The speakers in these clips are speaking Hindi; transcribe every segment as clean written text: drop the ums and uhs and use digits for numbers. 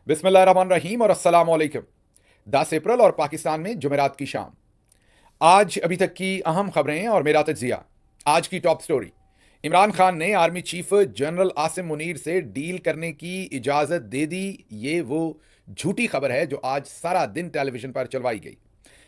बिस्मिल्लाहिर्रहमानिर्रहीम और अस्सलाम वालेकुम। 10 अप्रैल और पाकिस्तान में जुमेरात की शाम। आज अभी तक की अहम खबरें और मेरा तज्जिया। आज की टॉप स्टोरी। इमरान खान ने army chief general Asim Munir से डील करने की इजाज़त दे दी। ये वो झूठी खबर है जो आज सारा दिन टेलीविजन पर चलवाई गई।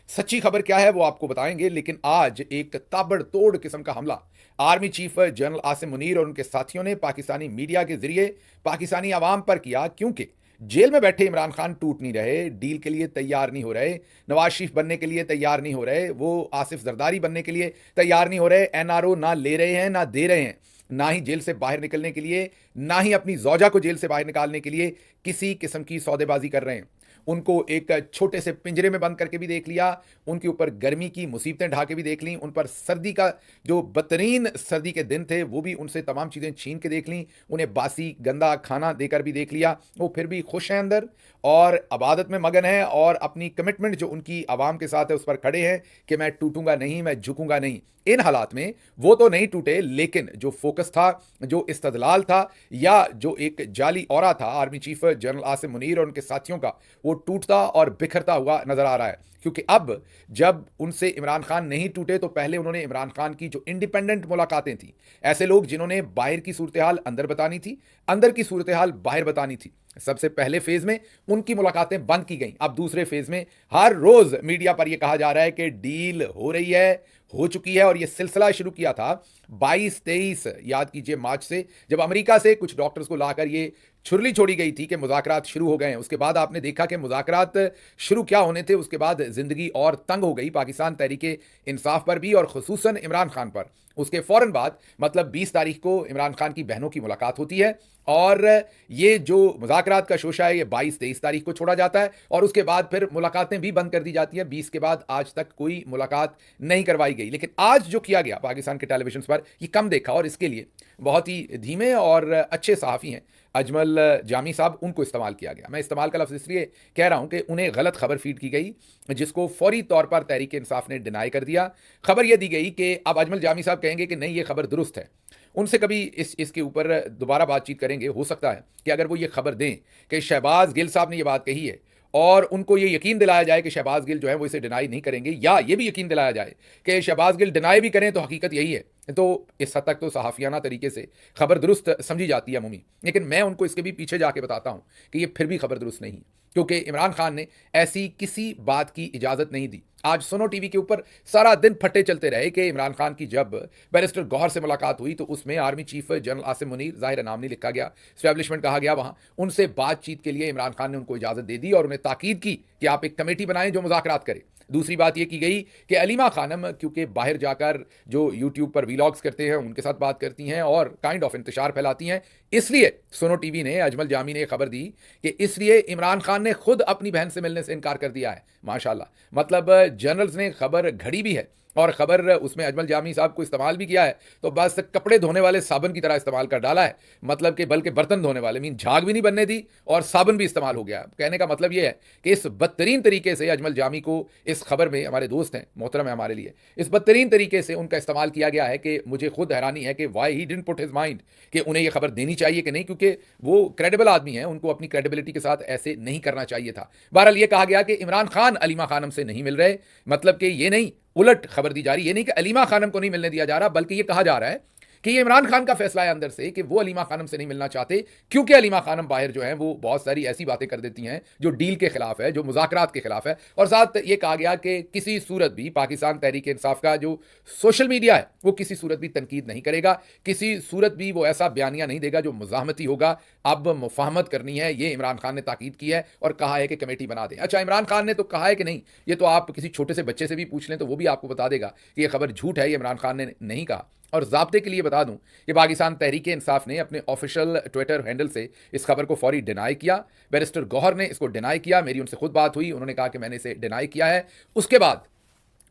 सच्ची खबर क्या है वो आपको बताएंगे, लेकिन आज एक ताबड़तोड़ किस्म का हमला army chief general Asim Munir और उनके साथियों ने पाकिस्तानी मीडिया के जरिए पाकिस्तानी आवाम पर किया, क्योंकि जेल में बैठे इमरान खान टूट नहीं रहे, डील के लिए तैयार नहीं हो रहे, नवाज शरीफ बनने के लिए तैयार नहीं हो रहे, वो आसिफ जरदारी बनने के लिए तैयार नहीं हो रहे, एनआरओ ना ले रहे हैं ना दे रहे हैं, ना ही जेल से बाहर निकलने के लिए, ना ही अपनी जौजा को जेल से बाहर निकालने के लिए किसी किस्म की सौदेबाजी कर रहे हैं। उनको एक छोटे से पिंजरे में बंद करके भी देख लिया, उनके ऊपर गर्मी की मुसीबतें ढा के भी देख ली, उन पर सर्दी का जो बदतरीन सर्दी के दिन थे वो भी उनसे तमाम चीज़ें छीन के देख ली, उन्हें बासी गंदा खाना देकर भी देख लिया। वो फिर भी खुश हैं अंदर और इबादत में मगन है और अपनी कमिटमेंट जो उनकी आवाम के साथ है उस पर खड़े हैं कि मैं टूटूंगा नहीं, मैं झुकूंगा नहीं। इन हालात में वो तो नहीं टूटे, लेकिन जो फोकस था, जो इस्तदलाल था, या जो एक जाली औरा था army chief general Asim Munir और उनके साथियों का, वो टूटता और बिखरता हुआ नजर आ रहा है। क्योंकि अब जब उनसे इमरान खान नहीं टूटे तो पहले उन्होंने इमरान खान की जो इंडिपेंडेंट मुलाकातें थी, ऐसे लोग जिन्होंने बाहर की सूरत हाल अंदर बतानी थी, अंदर की सूरत हाल बाहर बतानी थी, सबसे पहले फेज में उनकी मुलाकातें बंद की गई। अब दूसरे फेज में हर रोज मीडिया पर यह कहा जा रहा है कि डील हो रही है, हो चुकी है। और यह सिलसिला शुरू किया था 22-23 याद कीजिए मार्च से, जब अमेरिका से कुछ डॉक्टर्स को लाकर ये छुरली छोड़ी गई थी कि मुज़ाकरात शुरू हो गए हैं। उसके बाद आपने देखा कि मुज़ाकरात शुरू क्या होने थे, उसके बाद ज़िंदगी और तंग हो गई पाकिस्तान तहरीके इंसाफ पर भी और ख़ुसूसन इमरान खान पर। उसके फ़ौरन बाद मतलब 20 तारीख को इमरान खान की बहनों की मुलाकात होती है और ये जो मुज़ाकरात का शोशा है ये 22-23 तारीख को छोड़ा जाता है और उसके बाद फिर मुलाकातें भी बंद कर दी जाती हैं। 20 के बाद आज तक कोई मुलाकात नहीं करवाई गई। लेकिन आज जो किया गया पाकिस्तान के टेलीविजन पर, ये कम देखा और इसके लिए बहुत ही धीमे और अच्छे सहाफ़ी हैं अजमल जामी साहब, उनको इस्तेमाल किया गया। मैं इस्तेमाल का लफ्ज़ इसलिए कह रहा हूं कि उन्हें गलत खबर फीड की गई, जिसको फौरी तौर पर तहरीक इंसाफ ने डिनाई कर दिया। खबर यह दी गई कि अब अजमल जामी साहब कहेंगे कि नहीं, ये खबर दुरुस्त है। उनसे कभी इसके ऊपर दोबारा बातचीत करेंगे। हो सकता है कि अगर वो ये खबर दें कि शहबाज गिल साहब ने ये बात कही है और उनको ये यकीन दिलाया जाए कि शहबाज गिल जो है वो इसे डिनाई नहीं करेंगे, या ये भी यकीन दिलाया जाए कि शहबाज गिल डिनाई भी करें तो हकीकत यही है, तो इस हद तक तो सहाफ़ियाना तरीके से खबर दुरुस्त समझी जाती है अमूमी। लेकिन मैं उनको इसके भी पीछे जाके बताता हूं कि ये फिर भी खबर दुरुस्त नहीं है, क्योंकि इमरान खान ने ऐसी किसी बात की इजाज़त नहीं दी। आज सुनो टीवी के ऊपर सारा दिन फट्टे चलते रहे कि इमरान खान की जब बैरिस्टर गौहर से मुलाकात हुई तो उसमें army chief general Asim Munir, ज़ाहिर नाम नहीं लिखा गया, स्टैब्लिशमेंट कहा गया, वहां उनसे बातचीत के लिए इमरान खान ने उनको इजाज़त दे दी और उन्हें ताकीद की कि आप एक कमेटी बनाएं जो मुज़ाकरात करे। दूसरी बात यह की गई कि अलीमा खानम, क्योंकि बाहर जाकर जो यूट्यूब पर वीलॉग्स करते हैं उनके साथ बात करती हैं और काइंड ऑफ इंतशार फैलाती हैं, इसलिए सोनो टीवी ने, अजमल जामी ने खबर दी कि इसलिए इमरान खान ने खुद अपनी बहन से मिलने से इनकार कर दिया है। माशाल्लाह, मतलब जनरल्स ने खबर घड़ी भी है और खबर उसमें अजमल जामी साहब को इस्तेमाल भी किया है, तो बस कपड़े धोने वाले साबुन की तरह इस्तेमाल कर डाला है। मतलब कि बल्कि बर्तन धोने वाले, मीन झाग भी नहीं बनने दी और साबुन भी इस्तेमाल हो गया। कहने का मतलब यह है कि इस बदतरीन तरीके से अजमल जामी को इस खबर में, हमारे दोस्त हैं, मोहतरम है हमारे लिए, इस बदतरीन तरीके से उनका इस्तेमाल किया गया है कि मुझे खुद हैरानी है कि why he didn't put his mind कि उन्हें यह खबर देनी चाहिए कि नहीं, क्योंकि वो क्रेडिबल आदमी है, उनको अपनी क्रेडिबिलिटी के साथ ऐसे नहीं करना चाहिए था। बहरहाल यह कहा गया कि इमरान खान अलीमा खानम से नहीं मिल रहे, मतलब कि ये नहीं, उलट खबर दी जा रही, ये नहीं कि अलीमा खानम को नहीं मिलने दिया जा रहा, बल्कि ये कहा जा रहा है कि ये इमरान खान का फैसला है अंदर से कि वो अलीमा खानम से नहीं मिलना चाहते, क्योंकि अलीमा खानम बाहर जो है वो बहुत सारी ऐसी बातें कर देती हैं जो डील के खिलाफ है, जो मुज़ाकरात के खिलाफ है। और साथ ये कहा गया कि किसी सूरत भी पाकिस्तान तहरीक इंसाफ का जो सोशल मीडिया है वो किसी सूरत भी तनकीद नहीं करेगा, किसी सूरत भी वो ऐसा बयानिया नहीं देगा जो मुज़ाहमती होगा। अब मुफाहमत करनी है, ये इमरान खान ने ताकीद की है और कहा है कि कमेटी बना दें। अच्छा, इमरान खान ने तो कहा है कि नहीं, ये तो आप किसी छोटे से बच्चे से भी पूछ लें तो वो भी आपको बता देगा कि यह खबर झूठ है, ये इमरान खान ने नहीं कहा। और ज़ाब्ते के लिए बता दूं कि पाकिस्तान तहरीक इंसाफ ने अपने ऑफिशियल ट्विटर हैंडल से इस खबर को फौरी डिनाई किया। बैरिस्टर गौहर ने इसको डिनाई किया, मेरी उनसे खुद बात हुई, उन्होंने कहा कि मैंने इसे डिनाई किया है। उसके बाद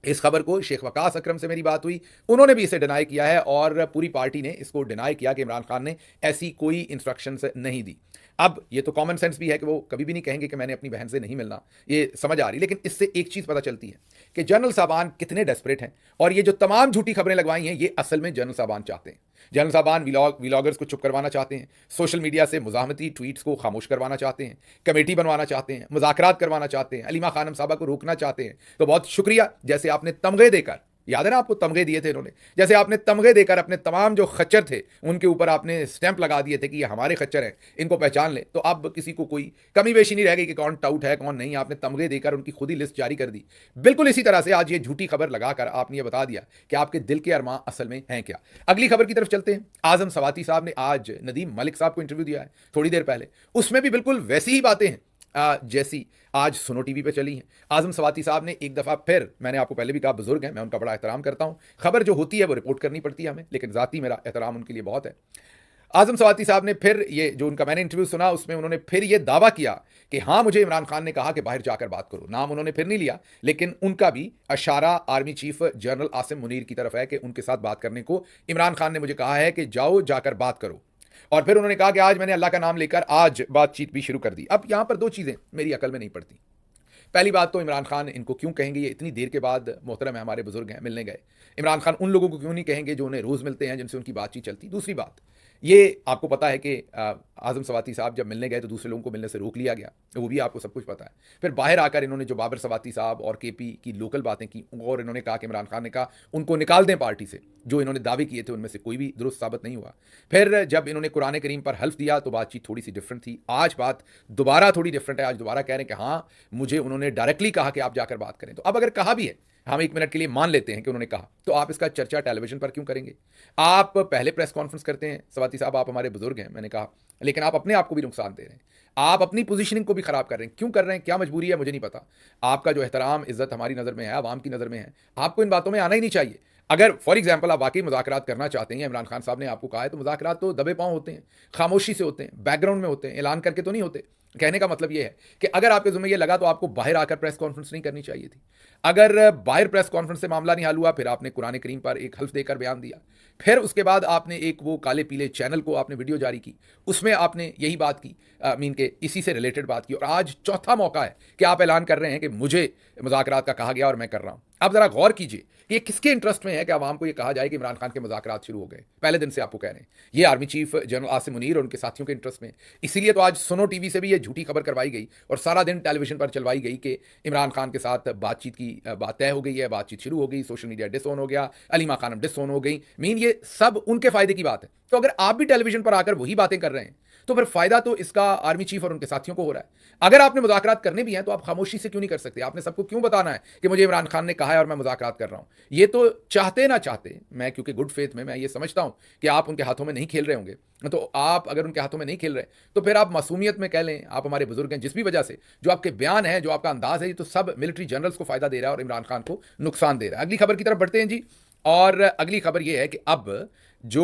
इस खबर को शेख वकास अकरम से मेरी बात हुई, उन्होंने भी इसे डिनाई किया है और पूरी पार्टी ने इसको डिनाई किया कि इमरान खान ने ऐसी कोई इंस्ट्रक्शंस नहीं दी। अब ये तो कॉमन सेंस भी है कि वो कभी भी नहीं कहेंगे कि मैंने अपनी बहन से नहीं मिलना, ये समझ आ रही, लेकिन इससे एक चीज़ पता चलती है कि जनरल साहबान कितने डेस्परेट हैं, और ये जो तमाम झूठी खबरें लगवाई हैं ये असल में जनरल साहबान चाहते हैं। जनरल साहबान व्लॉगर्स को चुप करवाना चाहते हैं, सोशल मीडिया से मुज़ाहमती ट्वीट्स को खामोश करवाना चाहते हैं, कमेटी बनवाना चाहते हैं, मुज़ाकरात करवाना चाहते हैं, अलीमा खानम साहबा को रोकना चाहते हैं। तो बहुत शुक्रिया, जैसे आपने तमगे देकर, याद है ना आपको तमगे दिए थे इन्होंने, जैसे आपने तमगे देकर अपने तमाम जो खच्चर थे उनके ऊपर आपने स्टैंप लगा दिए थे कि ये हमारे खच्चर हैं, इनको पहचान ले, तो अब किसी को कोई कमी बेशी नहीं रह गई कि कौन टाउट है कौन नहीं। आपने तमगे देकर उनकी खुद ही लिस्ट जारी कर दी। बिल्कुल इसी तरह से आज ये झूठी खबर लगाकर आपने ये बता दिया कि आपके दिल के अरमां असल में हैं क्या। अगली खबर की तरफ चलते हैं। आजम सवाती साहब ने आज नदीम मलिक साहब को इंटरव्यू दिया है थोड़ी देर पहले, उसमें भी बिल्कुल वैसी ही बातें हैं जैसी आज सुनो टीवी पे चली हैं। आजम सवाती साहब ने एक दफ़ा फिर, मैंने आपको पहले भी कहा बुजुर्ग हैं, मैं उनका बड़ा एहतराम करता हूं, खबर जो होती है वो रिपोर्ट करनी पड़ती है हमें, लेकिन ज़ाती मेरा एहतराम उनके लिए बहुत है। आजम सवाती साहब ने फिर ये जो उनका मैंने इंटरव्यू सुना उसमें उन्होंने फिर ये दावा किया कि हाँ मुझे इमरान खान ने कहा कि बाहर जाकर बात करो। नाम उन्होंने फिर नहीं लिया, लेकिन उनका भी अशारा army chief general Asim Munir की तरफ है कि उनके साथ बात करने को इमरान खान ने मुझे कहा है कि जाओ जाकर बात करो। और फिर उन्होंने कहा कि आज मैंने अल्लाह का नाम लेकर आज बातचीत भी शुरू कर दी। अब यहां पर दो चीज़ें मेरी अकल में नहीं पड़ती। पहली बात तो इमरान खान इनको क्यों कहेंगे, ये इतनी देर के बाद मोहतरम है हमारे बुजुर्ग हैं मिलने गए, इमरान खान उन लोगों को क्यों नहीं कहेंगे जो उन्हें रोज़ मिलते हैं जिनसे उनकी बातचीत चलती। दूसरी बात ये आपको पता है कि आजम सवाती साहब जब मिलने गए तो दूसरे लोगों को मिलने से रोक लिया गया, वो भी आपको सब कुछ पता है। फिर बाहर आकर इन्होंने जो बाबर सवाती साहब और केपी की लोकल बातें की, और इन्होंने कहा कि इमरान खान ने कहा उनको निकाल दें पार्टी से, जो इन्होंने दावे किए थे उनमें से कोई भी दुरुस्त साबित नहीं हुआ। फिर जब इन्होंने कुरान करीम पर हल्फ दिया तो बातचीत थोड़ी सी डिफरेंट थी। आज बात दोबारा थोड़ी डिफरेंट है, आज दोबारा कह रहे हैं कि हाँ मुझे उन्होंने डायरेक्टली कहा कि आप जाकर बात करें। तो अब अगर कहा भी है, हम एक मिनट के लिए मान लेते हैं कि उन्होंने कहा, तो आप इसका चर्चा टेलीविजन पर क्यों करेंगे? आप पहले प्रेस कॉन्फ्रेंस करते हैं, सवाती साहब आप हमारे बुजुर्ग हैं मैंने कहा, लेकिन आप अपने आप को भी नुकसान दे रहे हैं, आप अपनी पोजीशनिंग को भी खराब कर रहे हैं। क्यों कर रहे हैं, क्या मजबूरी है, मुझे नहीं पता। आपका जो एहतराम इज्जत हमारी नज़र में है, आवाम की नज़र में है, आपको इन बातों में आना ही नहीं चाहिए। अगर फॉर एग्जाम्पल आप वाकई मुज़ाकरात करना चाहते हैं, इमरान खान साहब ने आपको कहा है, तो मुज़ाकरात तो दबे पाँव होते हैं, खामोशी से होते हैं, बैकग्राउंड में होते हैं, ऐलान करके तो नहीं होते। कहने का मतलब यह है कि अगर आपके ज़िम्मे ये लगा तो आपको बाहर आकर प्रेस कॉन्फ्रेंस नहीं करनी चाहिए थी। अगर बाहर प्रेस कॉन्फ्रेंस से मामला नहीं हल हुआ, फिर आपने कुरान करीम पर एक हल्फ देकर बयान दिया, फिर उसके बाद आपने एक वो काले पीले चैनल को आपने वीडियो जारी की, उसमें आपने यही बात की, मीन के इसी से रिलेटेड बात की, और आज चौथा मौका है कि आप ऐलान कर रहे हैं कि मुझे मुज़ाकरात का कहा गया और मैं कर रहा हूं। आप जरा गौर कीजिए कि ये किसके इंटरेस्ट में है कि आवाम को ये कहा जाए कि इमरान खान के मुज़ाकरात शुरू हो गए। पहले दिन से आपको कह रहे हैं ये army chief general Asim Munir और उनके साथियों के इंटरेस्ट में। इसीलिए तो आज सुनो टीवी से भी ये झूठी खबर करवाई गई और सारा दिन टेलीविजन पर चलवाई गई कि इमरान खान के साथ बातचीत की बात तय हो गई है, बातचीत शुरू हो गई, सोशल मीडिया डिसऑन हो गया, अलीमा खानम डिसऑन हो गई। मीन ये सब उनके फायदे की बात है। तो अगर आप भी टेलीविजन पर आकर वही बातें कर रहे हैं तो फिर फायदा तो इसका आर्मी चीफ और उनके साथियों को हो रहा है। अगर आपने मुज़ाकरात करने भी हैं तो आप खामोशी से क्यों नहीं कर सकते? आपने सबको क्यों बताना है कि मुझे इमरान खान ने कहा है और मैं मुज़ाकरात कर रहा हूं? ये तो चाहते ना चाहते, मैं क्योंकि गुड फेथ में मैं ये समझता हूं कि आप उनके हाथों में नहीं खेल रहे होंगे, तो आप अगर उनके हाथों में नहीं खेल रहे तो फिर आप मासूमियत में कह लें, आप हमारे बुजुर्ग हैं, जिस भी वजह से जो आपके बयान है, जो आपका अंदाज है, ये तो सब मिलिट्री जनरल्स को फायदा दे रहा है और इमरान खान को नुकसान दे रहा है। अगली खबर की तरफ बढ़ते हैं जी, और अगली खबर यह है कि अब जो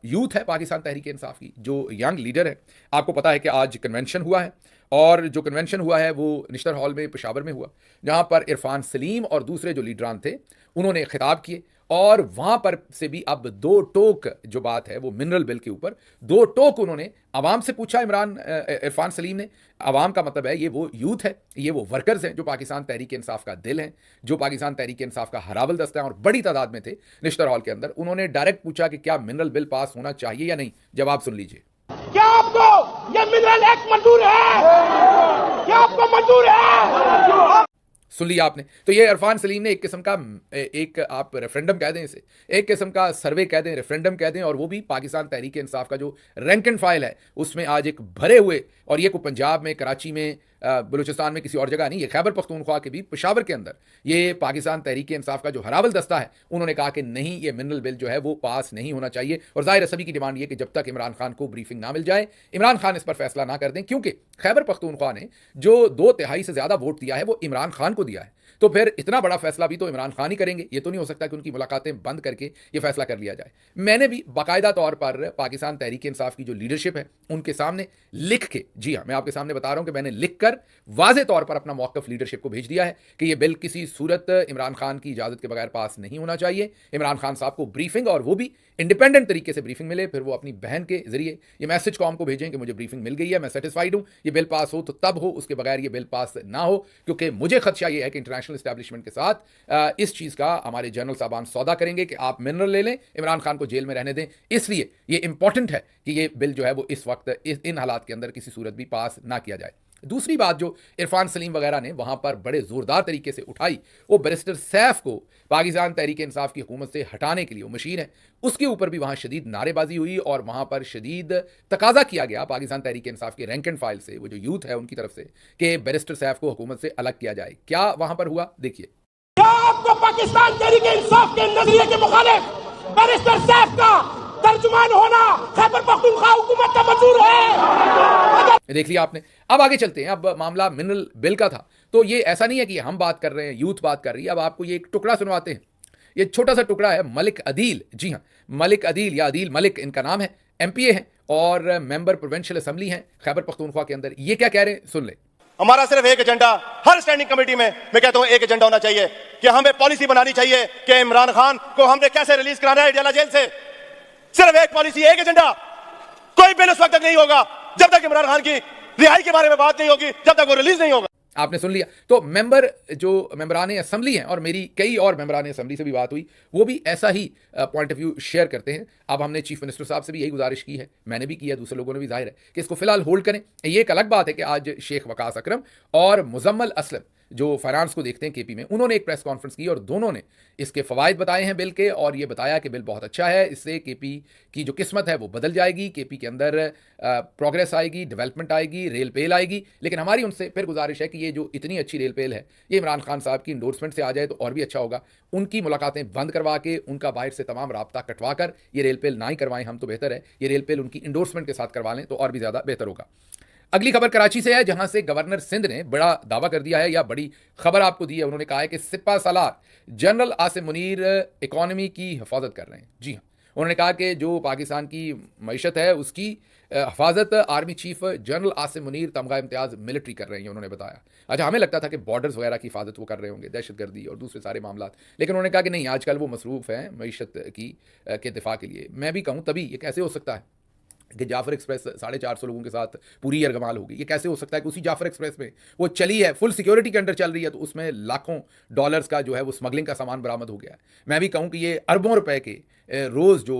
यूथ है पाकिस्तान तहरीक इंसाफ की, जो यंग लीडर है, आपको पता है कि आज कन्वेंशन हुआ है, और जो कन्वेंशन हुआ है वो निश्तर हॉल में पेशावर में हुआ, जहां पर इरफान सलीम और दूसरे जो लीडरान थे उन्होंने खिताब किए, और वहां पर से भी अब दो टोक जो बात है वो मिनरल बिल के ऊपर दो टोक उन्होंने आवाम से पूछा। इरफान सलीम ने, आवाम का मतलब है ये वो यूथ है, ये वो वर्कर्स हैं जो पाकिस्तान तहरीक इंसाफ का दिल है, जो पाकिस्तान तहरीक इंसाफ का हरावल दस्ता है, और बड़ी तादाद में थे निश्तर हॉल के अंदर। उन्होंने डायरेक्ट पूछा कि क्या मिनरल बिल पास होना चाहिए या नहीं। जवाब सुन लीजिए। क्या आपको ये मिनरल एक्ट मंजूर है? क्या आपको मंजूर है? सुन लिया आपने। तो ये इरफान सलीम ने एक किस्म का, एक आप रेफरेंडम कह दें इसे, एक किस्म का सर्वे कह दें, रेफरेंडम कह दें, और वो भी पाकिस्तान तहरीक इंसाफ का जो रैंक एंड फाइल है उसमें आज एक भरे हुए, और ये को पंजाब में, कराची में, बलूचिस्तान में, किसी और जगह नहीं, ये खैबर पख्तूनख्वा के भी पेशावर के अंदर ये पाकिस्तान तहरीक इंसाफ का जो हरावल दस्ता है उन्होंने कहा कि नहीं, ये मिनरल बिल जो है वो पास नहीं होना चाहिए। और जाहिर सभी की डिमांड ये कि जब तक इमरान खान को ब्रीफिंग ना मिल जाए, इमरान खान इस पर फैसला ना कर दें, क्योंकि खैबर पख्तूनख्वा ने जो 2/3 से ज्यादा वोट दिया है वो इमरान खान को दिया है। तो फिर इतना बड़ा फैसला भी तो इमरान खान ही करेंगे। ये तो नहीं हो सकता कि उनकी मुलाकातें बंद करके ये फैसला कर लिया जाए। मैंने भी बाकायदा तौर पर पाकिस्तान तहरीक इंसाफ की जो लीडरशिप है उनके सामने लिख के, जी हाँ, मैं आपके सामने बता रहा हूं कि मैंने लिख कर वाजे तौर पर अपना मौक़िफ़ लीडरशिप को भेज दिया है कि यह बिल किसी सूरत इमरान खान की इजाज़त के बगैर पास नहीं होना चाहिए। इमरान खान साहब को ब्रीफिंग, और वो भी इंडिपेंडेंट तरीके से ब्रीफिंग मिले, फिर वो अपनी बहन के जरिए ये मैसेज कॉम को भेजें कि मुझे ब्रीफिंग मिल गई है, मैं सेटिस्फाइड हूं, ये बिल पास हो तो तब हो, उसके बगैर ये बिल पास ना हो, क्योंकि मुझे खदशा ये है कि इंटरनेशनल एस्टैब्लिशमेंट के साथ इस चीज़ का हमारे जनरल साहबान सौदा करेंगे कि आप मिनरल ले लें, इमरान खान को जेल में रहने दें। इसलिए ये इंपॉर्टेंट है कि ये बिल जो है वो इस वक्त इन हालात के अंदर किसी सूरत भी पास ना किया जाए। दूसरी बात जो इरफान सलीम वगैरह ने वहां पर बड़े जोरदार तरीके से उठाई, वो बैरिस्टर सैफ को पाकिस्तान तहरीक इंसाफ की हुकूमत से हटाने के लिए वो मशीन है, उसके ऊपर भी वहां शदीद नारेबाजी हुई और वहां पर शदीद तकाजा किया गया पाकिस्तान तहरीक इंसाफ के रैंक एंड फाइल से, वो जो यूथ है उनकी तरफ से, कि बैरिस्टर सैफ को हुकूमत से अलग किया जाए। क्या वहां पर हुआ, देखिए। क्या आपको पाकिस्तान तहरीक इंसाफ के नजरिए के मुखालिफ बैरिस्टर सैफ का तर्जुमान होना खैबर पख्तूनख्वा हुकूमत का मंजूर है? देख लिया आपने। अब आगे चलते हैं। अब मामला मिनरल बिल का था, तो ये ऐसा नहीं है कि हम बात कर रहे हैं, यूथ बात कर रही है। अब आपको ये एक टुकड़ा सुनवाते हैं। ये छोटा सा टुकड़ा है मलिक अदील, जी हाँ, मलिक अदील या अदील मलिक इनका नाम है, एमपीए हैं और मेंबर प्रोविंशियल असेंबली हैं खैबर पख्तूनख्वा के अंदर। ये क्या कह रहे हैं, सुन ले। हमारा सिर्फ एक एजेंडा, हर स्टैंडिंग कमेटी में मैं कहता हूं एक एजेंडा होना चाहिए कि हमें पॉलिसी बनानी चाहिए कि इमरान खान को हमने कैसे रिलीज कराना है अडयाला जेल से। सिर्फ एक पॉलिसी, एक एजेंडा। कोई बिल उस वक्त तक नहीं होगा जब तक इमरान खान की रिहाई के बारे में बात नहीं होगी, जब तक वो रिलीज नहीं होगा। आपने सुन लिया। तो मेंबरान असेंबली हैं, और मेरी कई और मेंबरान असेंबली से भी बात हुई, वो भी ऐसा ही पॉइंट ऑफ व्यू शेयर करते हैं। अब हमने चीफ मिनिस्टर साहब से भी यही गुजारिश की है, मैंने भी किया, दूसरे लोगों ने भी, जाहिर है कि इसको फिलहाल होल्ड करें। ये एक अलग बात है कि आज शेख वकास अकरम और मुजम्मल असलम जो फाइनेंस को देखते हैं केपी में, उन्होंने एक प्रेस कॉन्फ्रेंस की और दोनों ने इसके फ़वाइद बताए हैं बिल के, और ये बताया कि बिल बहुत अच्छा है, इससे केपी की जो किस्मत है वो बदल जाएगी, केपी के अंदर प्रोग्रेस आएगी, डेवलपमेंट आएगी, रेल पेल आएगी। लेकिन हमारी उनसे फिर गुजारिश है कि ये जो इतनी अच्छी रेल पेल है ये इमरान खान साहब की इंडोर्समेंट से आ जाए तो और भी अच्छा होगा। उनकी मुलाकातें बंद करवा के, उनका बाहर से तमाम राब्ता कटवा कर ये रेल पेल ना ही करवाएं हम तो बेहतर है, ये रेल पेल उनकी इंडोर्समेंट के साथ करवा लें तो और भी ज़्यादा बेहतर होगा। अगली खबर कराची से है, जहां से गवर्नर सिंध ने बड़ा दावा कर दिया है, या बड़ी खबर आपको दी है। उन्होंने कहा है कि सिपा सालार जनरल आसिम मुनीर इकॉनमी की हिफाजत कर रहे हैं। जी हाँ, उन्होंने कहा कि जो पाकिस्तान की मईशत है उसकी हिफाजत army chief general Asim Munir तमगा इम्तियाज़ मिलिट्री कर रहे हैं, उन्होंने बताया। अच्छा, हमें लगता था कि बॉर्डर्स वगैरह की हिफाजत वो कर रहे होंगे, दहशतगर्दी और दूसरे सारे मामला, लेकिन उन्होंने कहा कि नहीं, आजकल वो मसरूफ़ हैं मईशत की के दिफा के लिए। मैं भी कहूँ तभी ये कैसे हो सकता है कि जाफर एक्सप्रेस 450 लोगों के साथ पूरी यरगमाल होगी। ये कैसे हो सकता है कि उसी जाफर एक्सप्रेस में वो चली है, फुल सिक्योरिटी के अंडर चल रही है, तो उसमें लाखों डॉलर्स का जो है वो स्मगलिंग का सामान बरामद हो गया है। मैं भी कहूँ कि ये अरबों रुपए के रोज़ जो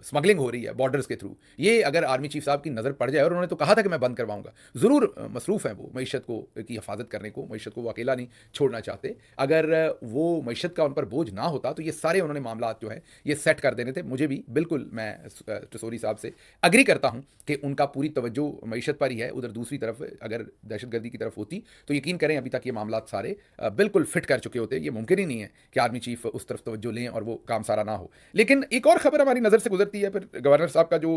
स्मगलिंग हो रही है बॉर्डर्स के थ्रू, ये अगर आर्मी चीफ साहब की नज़र पड़ जाए, और उन्होंने तो कहा था कि मैं बंद करवाऊंगा, ज़रूर मसरूफ़ हैं वो मईशत को की हिफाजत करने को, मईशत को वो अकेला नहीं छोड़ना चाहते। अगर वो मईशत का उन पर बोझ ना होता तो ये सारे उन्होंने मामला जो है ये सेट कर देने थे। मुझे भी बिल्कुल, मैं टसोरी साहब से अग्री करता हूँ कि उनका पूरी तवज्जो मईशत पर ही है। उधर दूसरी तरफ अगर दहशतगर्दी की तरफ होती तो यकीन करें अभी तक ये मामला सारे बिल्कुल फिट कर चुके होते। ये मुमकिन ही नहीं है कि आर्मी चीफ उस तरफ तवज्जो लें और वो काम सारा ना हो। लेकिन एक और खबर हमारी नज़र से गुजरती है फिर गवर्नर साहब का जो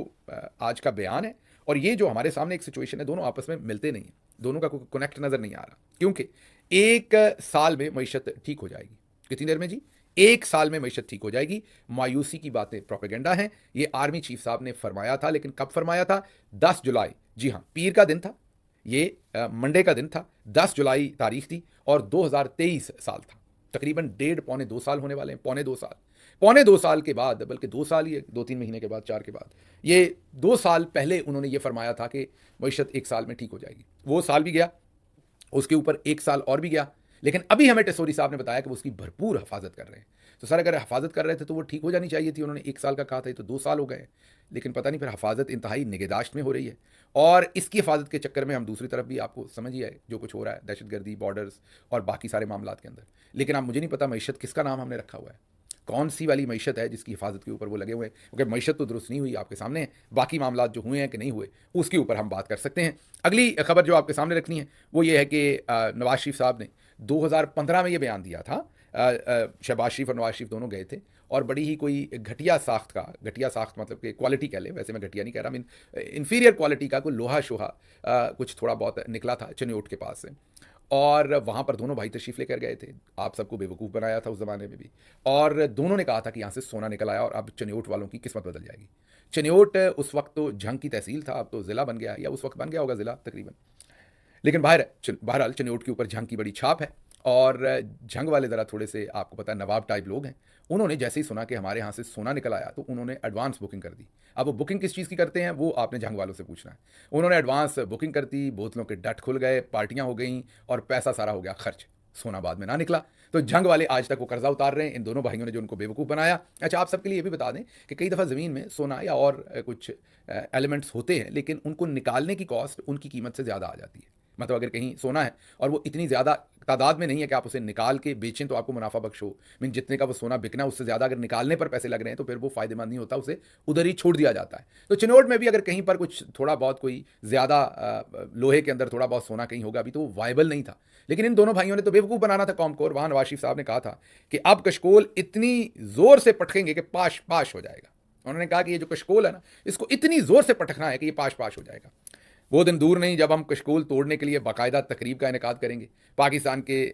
आज का बयान है, और ये जो हमारे सामने एक सिचुएशन है, दोनों आपस में मिलते नहीं हैं, दोनों का कोई कनेक्ट नज़र नहीं आ रहा। क्योंकि एक साल में मईशत ठीक हो जाएगी। कितनी देर में जी? 1 साल में मईशत ठीक हो जाएगी। मायूसी की बातें प्रोपेगेंडा हैं, ये आर्मी चीफ साहब ने फरमाया था। लेकिन कब फरमाया था? 10 जुलाई, जी हाँ, पीर का दिन था, ये मंडे का दिन था, 10 जुलाई तारीख थी, और 2023 साल था। तकरीबन 1.5 पौने 2 साल होने वाले हैं, पौने 2 साल के बाद, बल्कि 2 साल ही, 2-3 महीने के बाद, 4 के बाद, ये 2 साल पहले उन्होंने ये फरमाया था कि मईशत 1 साल में ठीक हो जाएगी। वो साल भी गया, उसके ऊपर 1 साल और भी गया, लेकिन अभी हमें टेसोरी साहब ने बताया कि वो उसकी भरपूर हिफाजत कर रहे हैं। तो सर, अगर हिफाजत कर रहे थे तो वो ठीक हो जानी चाहिए थी। उन्होंने 1 साल का कहा था, तो 2 साल हो गए, लेकिन पता नहीं फिर हिफाजत इंतहाई निगहदाश्त में हो रही है। और इसकी हिफाजत के चक्कर में हम दूसरी तरफ भी, आपको समझिए जो कुछ हो रहा है, दहशतगर्दी, बॉर्डर्स और बाकी सारे मामला के अंदर। लेकिन अब मुझे नहीं पता मईशत किसका नाम हमने रखा हुआ है, कौन सी वाली मईशत है जिसकी हिफाजत के ऊपर वो लगे हुए हैं। क्योंकि मईशत तो दुरुस्त नहीं हुई, आपके सामने है, बाकी मामला जो हुए हैं कि नहीं हुए उसके ऊपर हम बात कर सकते हैं। अगली खबर जो आपके सामने रखनी है वो ये है कि नवाज शरीफ साहब ने 2015 में ये बयान दिया था, शहबाज शरीफ और नवाज शरीफ दोनों गए थे, और बड़ी ही कोई घटिया साख्त मतलब कि क्वालिटी कह लें, वैसे मैं घटिया नहीं कह रहा, मीन इन्फीरियर क्वालिटी का कोई लोहा शोहा कुछ थोड़ा बहुत निकला था चनियोट के पास से। और वहाँ पर दोनों भाई तशरीफ़ लेकर गए थे। आप सबको बेवकूफ़ बनाया था उस ज़माने में भी, और दोनों ने कहा था कि यहाँ से सोना निकल आया और अब चनियोट वालों की किस्मत बदल जाएगी। चनियोट उस वक्त तो झंग की तहसील था, अब तो ज़िला बन गया है, या उस वक्त बन गया होगा ज़िला तकरीबन। लेकिन बहरहाल चनियोट के ऊपर झंग की बड़ी छाप है, और झंग वाले ज़रा थोड़े से आपको पता है नवाब टाइप लोग हैं। उन्होंने जैसे ही सुना कि हमारे यहाँ से सोना निकल आया तो उन्होंने एडवांस बुकिंग कर दी। अब वो बुकिंग किस चीज़ की करते हैं वो आपने झंग वालों से पूछना है। उन्होंने एडवांस बुकिंग कर दी, बोतलों के डट खुल गए, पार्टियाँ हो गई और पैसा सारा हो गया खर्च। सोना बाद में ना निकला, तो झंग वाले आज तक वो कर्जा उतार रहे हैं, इन दोनों भाइयों ने जो उनको बेवकूफ़ बनाया। अच्छा, आप सबके लिए ये भी बता दें कि कई दफ़ा ज़मीन में सोना या और कुछ एलिमेंट्स होते हैं, लेकिन उनको निकालने की कॉस्ट उनकी कीमत से ज़्यादा आ जाती है। मतलब अगर कहीं सोना है और वो इतनी ज़्यादा तादाद में नहीं है कि आप उसे निकाल के बेचें तो आपको मुनाफा बख्श हो, मीन जितने का वो सोना बिकना उससे ज़्यादा अगर निकालने पर पैसे लग रहे हैं तो फिर वो फ़ायदेमंद नहीं होता, उसे उधर ही छोड़ दिया जाता है। तो चिनोट में भी अगर कहीं पर कुछ थोड़ा बहुत कोई ज़्यादा लोहे के अंदर थोड़ा बहुत सोना कहीं होगा अभी तो वो वायबल नहीं था। लेकिन इन दोनों भाइयों ने तो बेवकूफ़ बनाना था कौम को, और वहाँ नवाज शरीफ साहब ने कहा था कि अब कशकोल इतनी ज़ोर से पटकेंगे कि पाश पाश हो जाएगा। उन्होंने कहा कि ये जो कशकोल है ना, इसको इतनी ज़ोर से पटकना है कि ये पाश पाश हो जाएगा। वो दिन दूर नहीं जब हम कशकोल तोड़ने के लिए बाकायदा तकरीब का इनेकाद करेंगे। पाकिस्तान के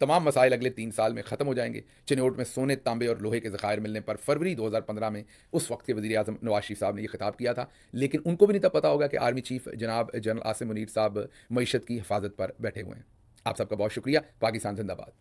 तमाम मसाइल अगले 3 साल में ख़त्म हो जाएंगे। चिन्योट में सोने, तांबे और लोहे के ज़खायर मिलने पर फरवरी 2015 में उस वक्त के वज़ीर आज़म नवाज शरीफ साहब ने यह खिताब किया था। लेकिन उनको भी नहीं था पता होगा कि आर्मी चीफ जनाब जनरल आसिम मुनीर साहब मईशत की हिफाजत पर बैठे हुए हैं। आप सबका बहुत शुक्रिया। पाकिस्तान जिंदाबाद।